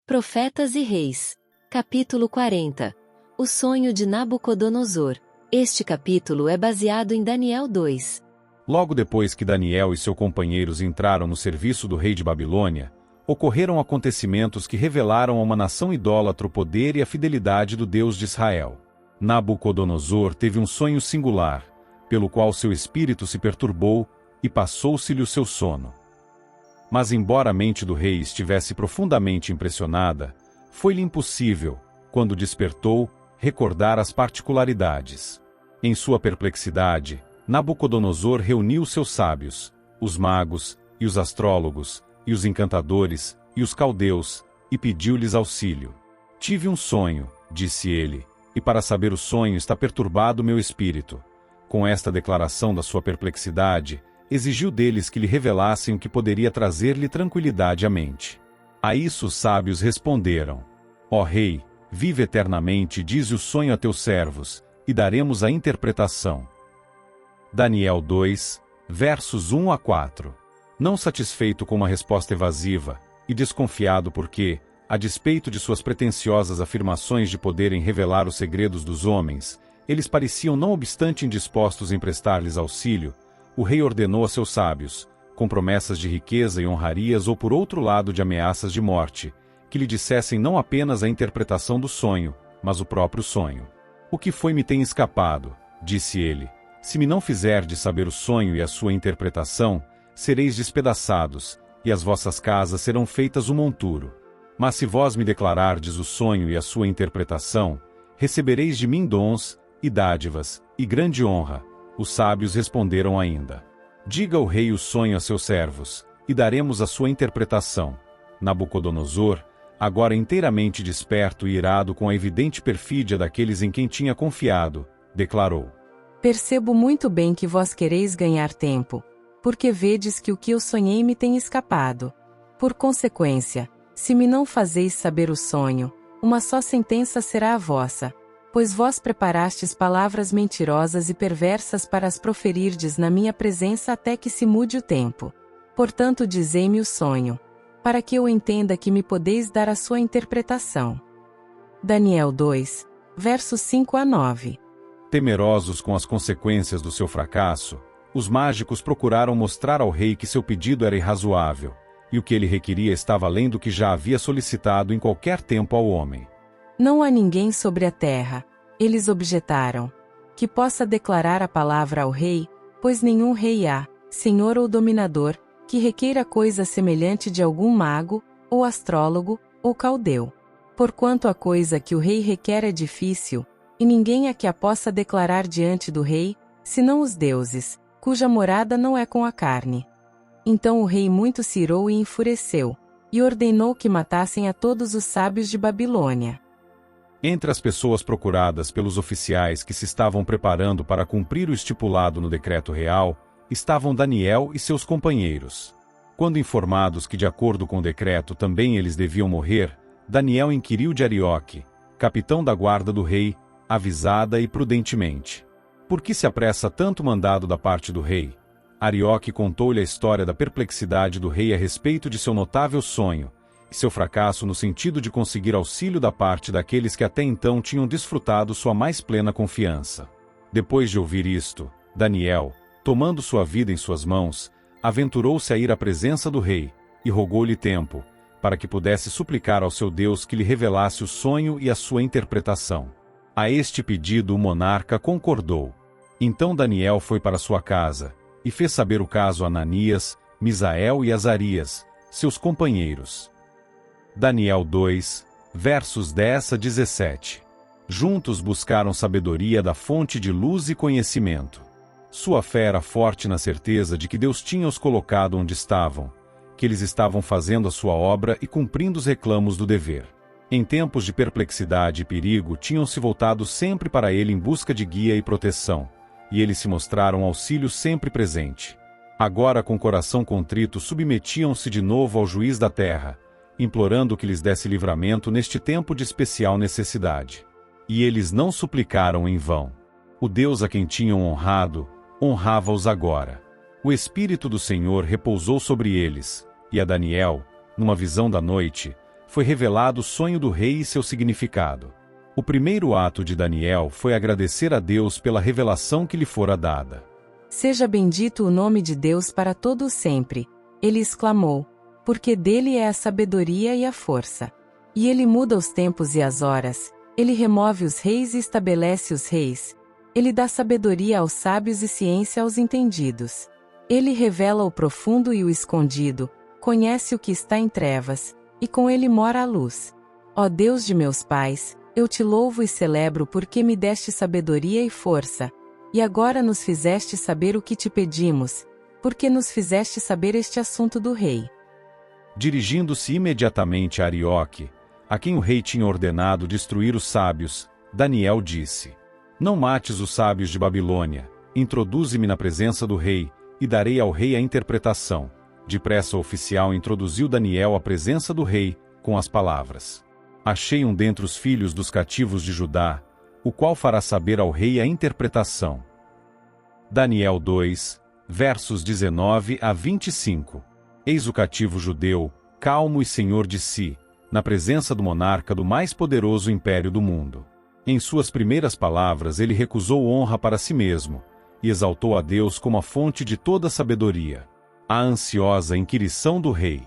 Profetas e Reis. Capítulo 40. O sonho de Nabucodonosor. Este capítulo é baseado em Daniel 2. Logo depois que Daniel e seus companheiros entraram no serviço do rei de Babilônia, ocorreram acontecimentos que revelaram a uma nação idólatra o poder e a fidelidade do Deus de Israel. Nabucodonosor teve um sonho singular, pelo qual seu espírito se perturbou e passou-se-lhe o seu sono. Mas embora a mente do rei estivesse profundamente impressionada, foi-lhe impossível, quando despertou, recordar as particularidades. Em sua perplexidade, Nabucodonosor reuniu seus sábios, os magos, e os astrólogos, e os encantadores, e os caldeus, e pediu-lhes auxílio. Tive um sonho, disse ele, e para saber o sonho está perturbado meu espírito. Com esta declaração da sua perplexidade, exigiu deles que lhe revelassem o que poderia trazer-lhe tranquilidade à mente. A isso os sábios responderam: Ó rei, vive eternamente, dize o sonho a teus servos, e daremos a interpretação. Daniel 2, versos 1 a 4. Não satisfeito com uma resposta evasiva, e desconfiado porque, a despeito de suas pretensiosas afirmações de poderem revelar os segredos dos homens, eles pareciam não obstante indispostos em prestar-lhes auxílio, o rei ordenou a seus sábios, com promessas de riqueza e honrarias ou por outro lado de ameaças de morte, que lhe dissessem não apenas a interpretação do sonho, mas o próprio sonho. O que foi me tem escapado, disse ele. Se me não fizerdes saber o sonho e a sua interpretação, sereis despedaçados, e as vossas casas serão feitas um monturo. Mas se vós me declarardes o sonho e a sua interpretação, recebereis de mim dons, e dádivas, e grande honra. Os sábios responderam ainda: Diga o rei o sonho a seus servos, e daremos a sua interpretação. Nabucodonosor, agora inteiramente desperto e irado com a evidente perfídia daqueles em quem tinha confiado, declarou: Percebo muito bem que vós quereis ganhar tempo, porque vedes que o que eu sonhei me tem escapado. Por consequência, se me não fazeis saber o sonho, uma só sentença será a vossa, pois vós preparastes palavras mentirosas e perversas para as proferirdes na minha presença até que se mude o tempo. Portanto dizei-me o sonho, para que eu entenda que me podeis dar a sua interpretação. Daniel 2, versos 5 a 9. Temerosos com as consequências do seu fracasso, os mágicos procuraram mostrar ao rei que seu pedido era irrazoável, e o que ele requeria estava além do que já havia solicitado em qualquer tempo ao homem. Não há ninguém sobre a terra, eles objetaram, que possa declarar a palavra ao rei, pois nenhum rei há, senhor ou dominador, que requeira coisa semelhante de algum mago, ou astrólogo, ou caldeu. Porquanto a coisa que o rei requer é difícil, e ninguém a que a possa declarar diante do rei, senão os deuses, cuja morada não é com a carne. Então o rei muito se irou e enfureceu, e ordenou que matassem a todos os sábios de Babilônia. Entre as pessoas procuradas pelos oficiais que se estavam preparando para cumprir o estipulado no decreto real, estavam Daniel e seus companheiros. Quando informados que de acordo com o decreto também eles deviam morrer, Daniel inquiriu de Arioque, capitão da guarda do rei, avisada e prudentemente: Por que se apressa tanto mandado da parte do rei? Arioque contou-lhe a história da perplexidade do rei a respeito de seu notável sonho, e seu fracasso no sentido de conseguir auxílio da parte daqueles que até então tinham desfrutado sua mais plena confiança. Depois de ouvir isto, Daniel, tomando sua vida em suas mãos, aventurou-se a ir à presença do rei, e rogou-lhe tempo, para que pudesse suplicar ao seu Deus que lhe revelasse o sonho e a sua interpretação. A este pedido o monarca concordou. Então Daniel foi para sua casa, e fez saber o caso a Ananias, Misael e Azarias, seus companheiros. Daniel 2, versos 10 a 17. Juntos buscaram sabedoria da fonte de luz e conhecimento. Sua fé era forte na certeza de que Deus tinha-os colocado onde estavam, que eles estavam fazendo a sua obra e cumprindo os reclamos do dever. Em tempos de perplexidade e perigo, tinham-se voltado sempre para ele em busca de guia e proteção, e eles se mostraram auxílio sempre presente. Agora, com coração contrito, submetiam-se de novo ao juiz da terra, implorando que lhes desse livramento neste tempo de especial necessidade. E eles não suplicaram em vão. O Deus a quem tinham honrado, honrava-os agora. O Espírito do Senhor repousou sobre eles, e a Daniel, numa visão da noite, foi revelado o sonho do rei e seu significado. O primeiro ato de Daniel foi agradecer a Deus pela revelação que lhe fora dada. Seja bendito o nome de Deus para todo o sempre, ele exclamou, porque dele é a sabedoria e a força. E ele muda os tempos e as horas, ele remove os reis e estabelece os reis. Ele dá sabedoria aos sábios e ciência aos entendidos. Ele revela o profundo e o escondido, conhece o que está em trevas, e com ele mora a luz. Ó Deus de meus pais, eu te louvo e celebro porque me deste sabedoria e força, e agora nos fizeste saber o que te pedimos, porque nos fizeste saber este assunto do rei. Dirigindo-se imediatamente a Arioque, a quem o rei tinha ordenado destruir os sábios, Daniel disse: Não mates os sábios de Babilônia, introduze-me na presença do rei, e darei ao rei a interpretação. Depressa o oficial introduziu Daniel à presença do rei, com as palavras: Achei um dentre os filhos dos cativos de Judá, o qual fará saber ao rei a interpretação. Daniel 2, versos 19 a 25. Eis o cativo judeu, calmo e senhor de si, na presença do monarca do mais poderoso império do mundo. Em suas primeiras palavras ele recusou honra para si mesmo, e exaltou a Deus como a fonte de toda sabedoria. A ansiosa inquirição do rei.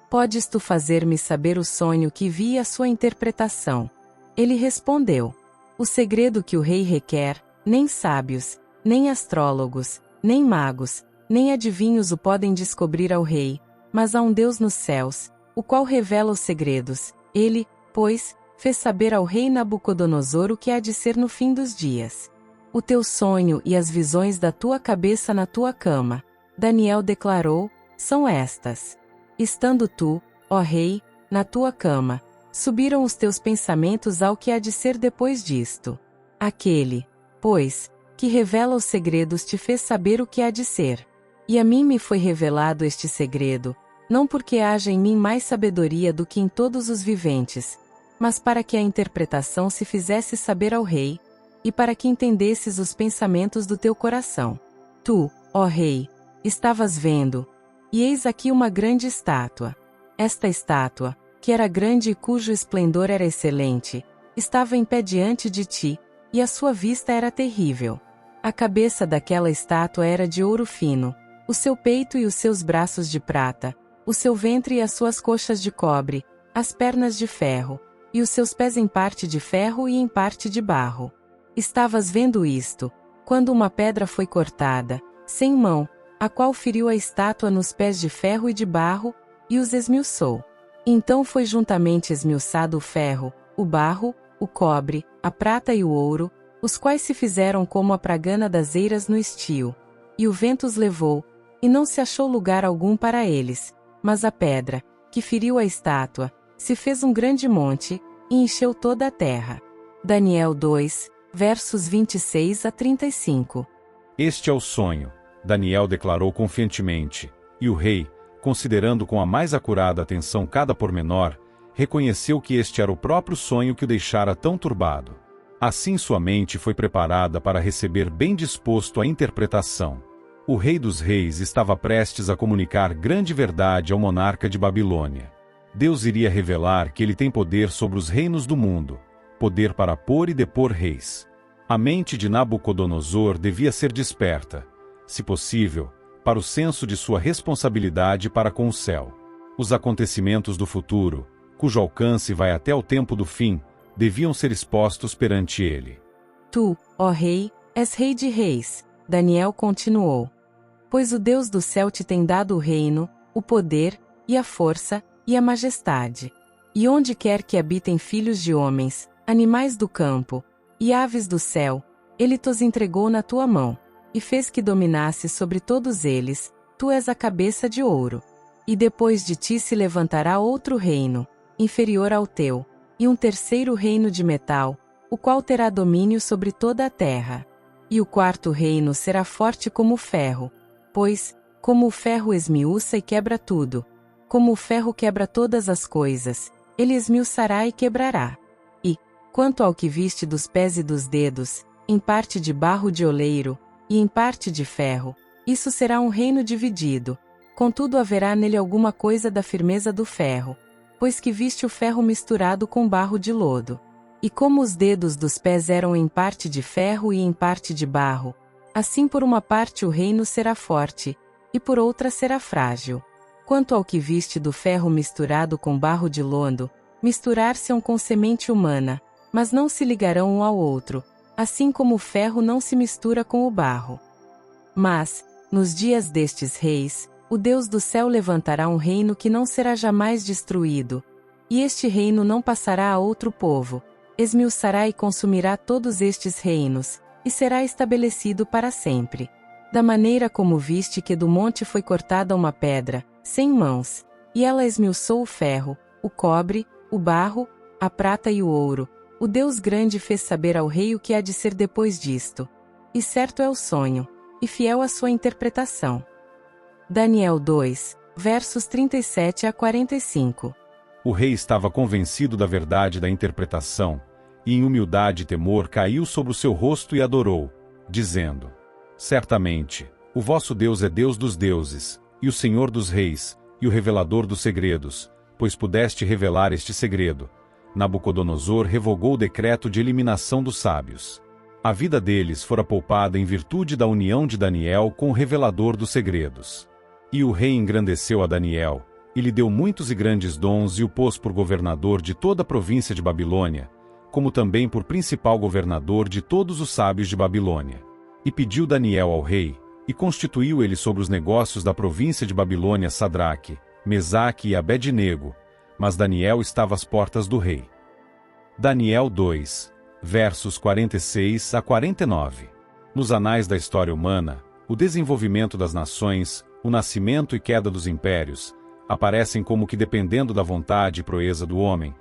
Podes tu fazer-me saber o sonho que vi e a sua interpretação? Ele respondeu: O segredo que o rei requer, nem sábios, nem astrólogos, nem magos, nem adivinhos o podem descobrir ao rei, mas há um Deus nos céus, o qual revela os segredos. Ele, pois, fez saber ao rei Nabucodonosor o que há de ser no fim dos dias. O teu sonho e as visões da tua cabeça na tua cama, Daniel declarou, são estas. Estando tu, ó rei, na tua cama, subiram os teus pensamentos ao que há de ser depois disto. Aquele, pois, que revela os segredos te fez saber o que há de ser. E a mim me foi revelado este segredo, não porque haja em mim mais sabedoria do que em todos os viventes, mas para que a interpretação se fizesse saber ao rei, e para que entendesses os pensamentos do teu coração. Tu, ó rei, estavas vendo, e eis aqui uma grande estátua. Esta estátua, que era grande e cujo esplendor era excelente, estava em pé diante de ti, e a sua vista era terrível. A cabeça daquela estátua era de ouro fino, o seu peito e os seus braços de prata, o seu ventre e as suas coxas de cobre, as pernas de ferro, e os seus pés em parte de ferro e em parte de barro. Estavas vendo isto, quando uma pedra foi cortada, sem mão, a qual feriu a estátua nos pés de ferro e de barro, e os esmiuçou. Então foi juntamente esmiuçado o ferro, o barro, o cobre, a prata e o ouro, os quais se fizeram como a pragana das eiras no estio. E o vento os levou, e não se achou lugar algum para eles, mas a pedra, que feriu a estátua, se fez um grande monte, e encheu toda a terra. Daniel 2, versos 26 a 35. Este é o sonho, Daniel declarou confiantemente, e o rei, considerando com a mais acurada atenção cada pormenor, reconheceu que este era o próprio sonho que o deixara tão turbado. Assim sua mente foi preparada para receber bem disposto a interpretação. O rei dos reis estava prestes a comunicar grande verdade ao monarca de Babilônia. Deus iria revelar que ele tem poder sobre os reinos do mundo, poder para pôr e depor reis. A mente de Nabucodonosor devia ser desperta, se possível, para o senso de sua responsabilidade para com o céu. Os acontecimentos do futuro, cujo alcance vai até o tempo do fim, deviam ser expostos perante ele. Tu, ó rei, és rei de reis, Daniel continuou. Pois o Deus do céu te tem dado o reino, o poder, e a força, e a majestade. E onde quer que habitem filhos de homens, animais do campo, e aves do céu, ele tos entregou na tua mão, e fez que dominasses sobre todos eles, tu és a cabeça de ouro. E depois de ti se levantará outro reino, inferior ao teu, e um terceiro reino de metal, o qual terá domínio sobre toda a terra. E o quarto reino será forte como o ferro, pois, como o ferro esmiuça e quebra tudo, como o ferro quebra todas as coisas, ele esmiuçará e quebrará. E, quanto ao que viste dos pés e dos dedos, em parte de barro de oleiro, e em parte de ferro, isso será um reino dividido, contudo haverá nele alguma coisa da firmeza do ferro, pois que viste o ferro misturado com barro de lodo. E como os dedos dos pés eram em parte de ferro e em parte de barro, assim por uma parte o reino será forte, e por outra será frágil. Quanto ao que viste do ferro misturado com barro de lodo, misturar-se-ão com semente humana, mas não se ligarão um ao outro, assim como o ferro não se mistura com o barro. Mas, nos dias destes reis, o Deus do céu levantará um reino que não será jamais destruído, e este reino não passará a outro povo, esmiuçará e consumirá todos estes reinos, e será estabelecido para sempre. Da maneira como viste que do monte foi cortada uma pedra, sem mãos, e ela esmiuçou o ferro, o cobre, o barro, a prata e o ouro, o Deus grande fez saber ao rei o que há de ser depois disto. E certo é o sonho, e fiel a sua interpretação. Daniel 2, versos 37 a 45. O rei estava convencido da verdade da interpretação, e em humildade e temor caiu sobre o seu rosto e adorou, dizendo: Certamente, o vosso Deus é Deus dos deuses, e o Senhor dos reis, e o revelador dos segredos, pois pudeste revelar este segredo. Nabucodonosor revogou o decreto de eliminação dos sábios. A vida deles fora poupada em virtude da união de Daniel com o revelador dos segredos. E o rei engrandeceu a Daniel, e lhe deu muitos e grandes dons e o pôs por governador de toda a província de Babilônia, como também por principal governador de todos os sábios de Babilônia. E pediu Daniel ao rei, e constituiu ele sobre os negócios da província de Babilônia Sadraque, Mesaque e Abed-nego, mas Daniel estava às portas do rei. Daniel 2, versos 46 a 49. Nos anais da história humana, o desenvolvimento das nações, o nascimento e queda dos impérios, aparecem como que dependendo da vontade e proeza do homem.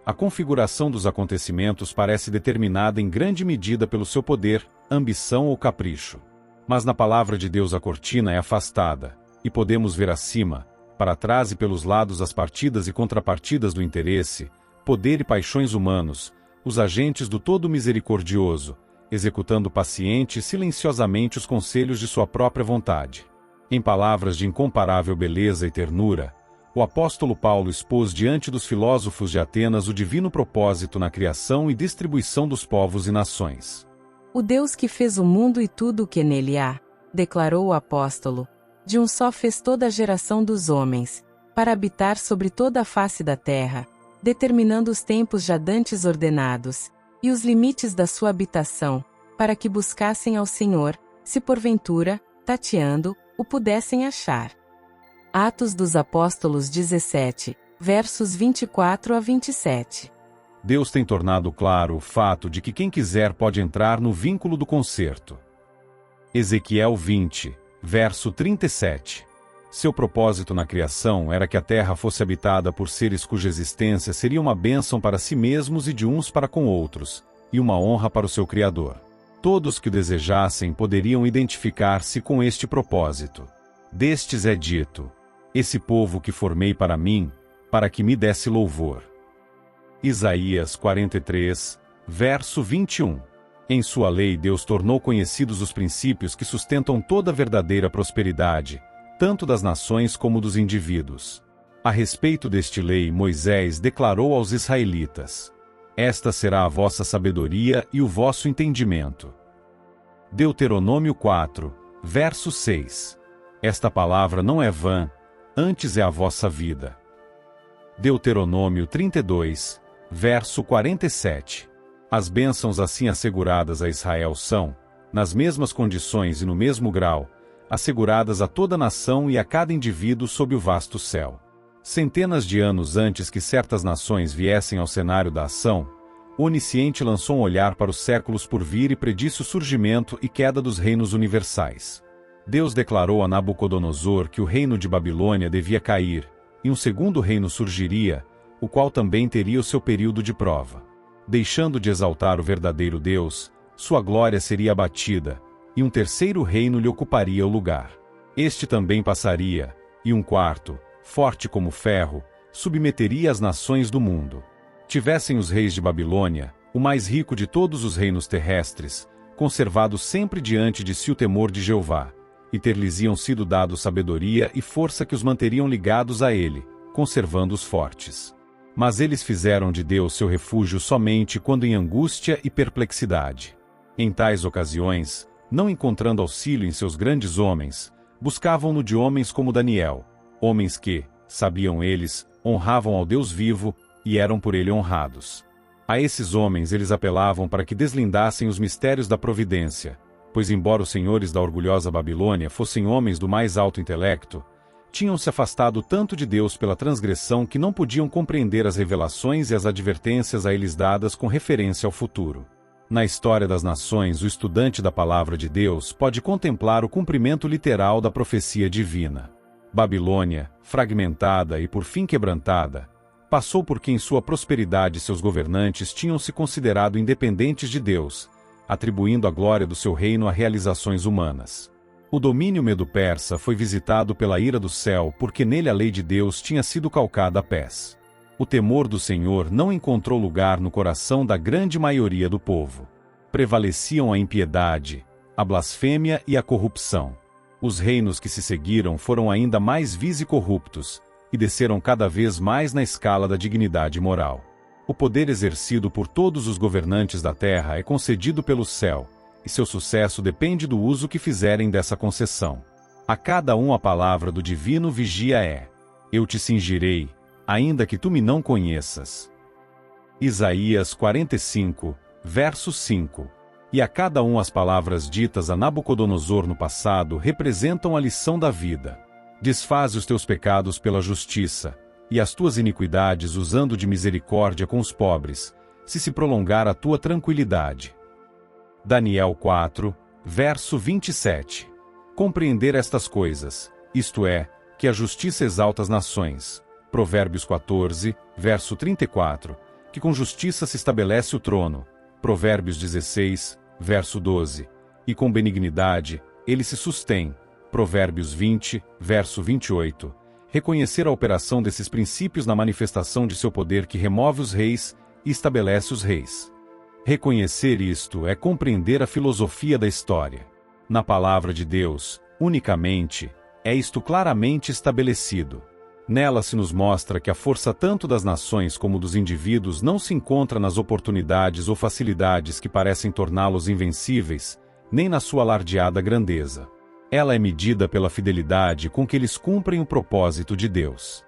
A configuração dos acontecimentos parece determinada em grande medida pelo seu poder, ambição ou capricho. Mas na palavra de Deus a cortina é afastada, e podemos ver acima, para trás e pelos lados as partidas e contrapartidas do interesse, poder e paixões humanos, os agentes do Todo Misericordioso, executando paciente e silenciosamente os conselhos de sua própria vontade. Em palavras de incomparável beleza e ternura, o apóstolo Paulo expôs diante dos filósofos de Atenas o divino propósito na criação e distribuição dos povos e nações. O Deus que fez o mundo e tudo o que nele há, declarou o apóstolo, de um só fez toda a geração dos homens, para habitar sobre toda a face da terra, determinando os tempos já dantes ordenados, e os limites da sua habitação, para que buscassem ao Senhor, se porventura, tateando, o pudessem achar. Atos dos Apóstolos 17, versos 24 a 27. Deus tem tornado claro o fato de que quem quiser pode entrar no vínculo do concerto. Ezequiel 20, verso 37. Seu propósito na criação era que a terra fosse habitada por seres cuja existência seria uma bênção para si mesmos e de uns para com outros, e uma honra para o seu Criador. Todos que o desejassem poderiam identificar-se com este propósito. Destes é dito: esse povo que formei para mim, para que me desse louvor. Isaías 43, verso 21. Em sua lei Deus tornou conhecidos os princípios que sustentam toda a verdadeira prosperidade, tanto das nações como dos indivíduos. A respeito deste lei, Moisés declarou aos israelitas: esta será a vossa sabedoria e o vosso entendimento. Deuteronômio 4, verso 6. Esta palavra não é vã, antes é a vossa vida. Deuteronômio 32, verso 47. As bênçãos assim asseguradas a Israel são, nas mesmas condições e no mesmo grau, asseguradas a toda nação e a cada indivíduo sob o vasto céu. Centenas de anos antes que certas nações viessem ao cenário da ação, o Onisciente lançou um olhar para os séculos por vir e predisse o surgimento e queda dos reinos universais. Deus declarou a Nabucodonosor que o reino de Babilônia devia cair, e um segundo reino surgiria, o qual também teria o seu período de prova. Deixando de exaltar o verdadeiro Deus, sua glória seria abatida, e um terceiro reino lhe ocuparia o lugar. Este também passaria, e um quarto, forte como ferro, submeteria as nações do mundo. Tivessem os reis de Babilônia, o mais rico de todos os reinos terrestres, conservado sempre diante de si o temor de Jeová, e ter-lhes-iam sido dado sabedoria e força que os manteriam ligados a ele, conservando-os fortes. Mas eles fizeram de Deus seu refúgio somente quando em angústia e perplexidade. Em tais ocasiões, não encontrando auxílio em seus grandes homens, buscavam-no de homens como Daniel, homens que, sabiam eles, honravam ao Deus vivo e eram por ele honrados. A esses homens eles apelavam para que deslindassem os mistérios da providência, pois embora os senhores da orgulhosa Babilônia fossem homens do mais alto intelecto, tinham se afastado tanto de Deus pela transgressão que não podiam compreender as revelações e as advertências a eles dadas com referência ao futuro. Na história das nações, o estudante da palavra de Deus pode contemplar o cumprimento literal da profecia divina. Babilônia, fragmentada e por fim quebrantada, passou por quem sua prosperidade e seus governantes tinham se considerado independentes de Deus, atribuindo a glória do seu reino a realizações humanas. O domínio medo-persa foi visitado pela ira do céu porque nele a lei de Deus tinha sido calcada a pés. O temor do Senhor não encontrou lugar no coração da grande maioria do povo. Prevaleciam a impiedade, a blasfêmia e a corrupção. Os reinos que se seguiram foram ainda mais vis e corruptos, e desceram cada vez mais na escala da dignidade moral. O poder exercido por todos os governantes da terra é concedido pelo céu, e seu sucesso depende do uso que fizerem dessa concessão. A cada um a palavra do divino vigia é: eu te cingirei, ainda que tu me não conheças. Isaías 45, verso 5. E a cada um as palavras ditas a Nabucodonosor no passado representam a lição da vida. Desfaze os teus pecados pela justiça, e as tuas iniquidades usando de misericórdia com os pobres, se prolongar a tua tranquilidade. Daniel 4, verso 27. Compreender estas coisas, isto é, que a justiça exalta as nações. Provérbios 14, verso 34, que com justiça se estabelece o trono. Provérbios 16, verso 12, e com benignidade ele se sustém. Provérbios 20, verso 28. Reconhecer a operação desses princípios na manifestação de seu poder que remove os reis e estabelece os reis. Reconhecer isto é compreender a filosofia da história. Na palavra de Deus, unicamente, é isto claramente estabelecido. Nela se nos mostra que a força tanto das nações como dos indivíduos não se encontra nas oportunidades ou facilidades que parecem torná-los invencíveis, nem na sua alardeada grandeza. Ela é medida pela fidelidade com que eles cumprem o propósito de Deus.